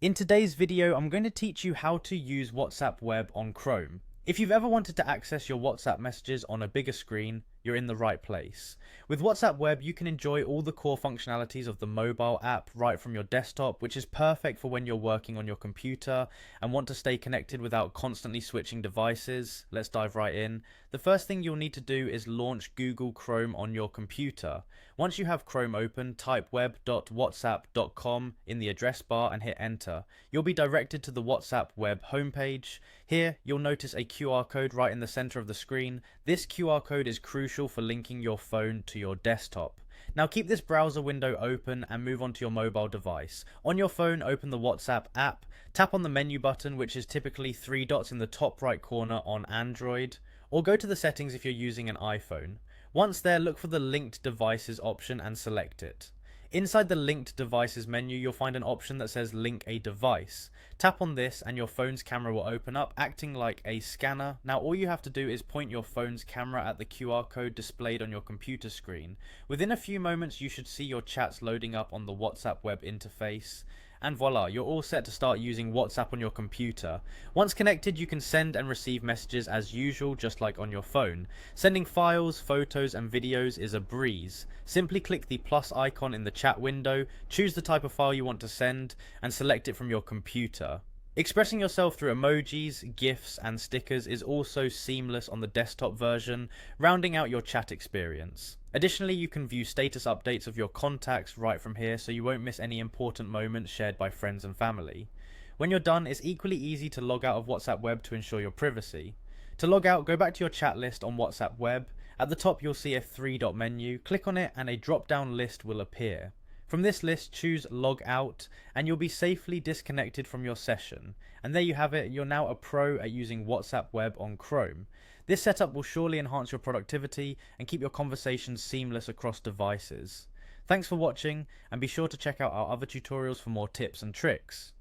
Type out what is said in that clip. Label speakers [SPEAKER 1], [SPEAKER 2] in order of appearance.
[SPEAKER 1] In today's video, I'm going to teach you how to use WhatsApp Web on Chrome. If you've ever wanted to access your WhatsApp messages on a bigger screen, you're in the right place. With WhatsApp Web, you can enjoy all the core functionalities of the mobile app right from your desktop, which is perfect for when you're working on your computer and want to stay connected without constantly switching devices. Let's dive right in. The first thing you'll need to do is launch Google Chrome on your computer. Once you have Chrome open, type web.whatsapp.com in the address bar and hit enter. You'll be directed to the WhatsApp Web homepage. Here, you'll notice a QR code right in the center of the screen. This QR code is crucial for linking your phone to your desktop. Now keep this browser window open and move on to your mobile device. On your phone, open the WhatsApp app, tap on the menu button, which is typically 3 dots in the top right corner on Android, or go to the settings if you're using an iPhone. Once there, look for the linked devices option and select it. Inside the linked devices menu, you'll find an option that says link a device. Tap on this and your phone's camera will open up, acting like a scanner. Now all you have to do is point your phone's camera at the QR code displayed on your computer screen. Within a few moments you should see your chats loading up on the WhatsApp web interface. And voila, you're all set to start using WhatsApp on your computer. Once connected, you can send and receive messages as usual, just like on your phone. Sending files, photos and videos is a breeze. Simply click the plus icon in the chat window, choose the type of file you want to send, and select it from your computer. Expressing yourself through emojis, GIFs, and stickers is also seamless on the desktop version, rounding out your chat experience. Additionally, you can view status updates of your contacts right from here, so you won't miss any important moments shared by friends and family. When you're done, it's equally easy to log out of WhatsApp Web to ensure your privacy. To log out, go back to your chat list on WhatsApp Web. At the top, you'll see a 3-dot menu. Click on it and a drop-down list will appear. From this list, choose Log Out, and you'll be safely disconnected from your session. And there you have it, you're now a pro at using WhatsApp Web on Chrome. This setup will surely enhance your productivity and keep your conversations seamless across devices. Thanks for watching, and be sure to check out our other tutorials for more tips and tricks.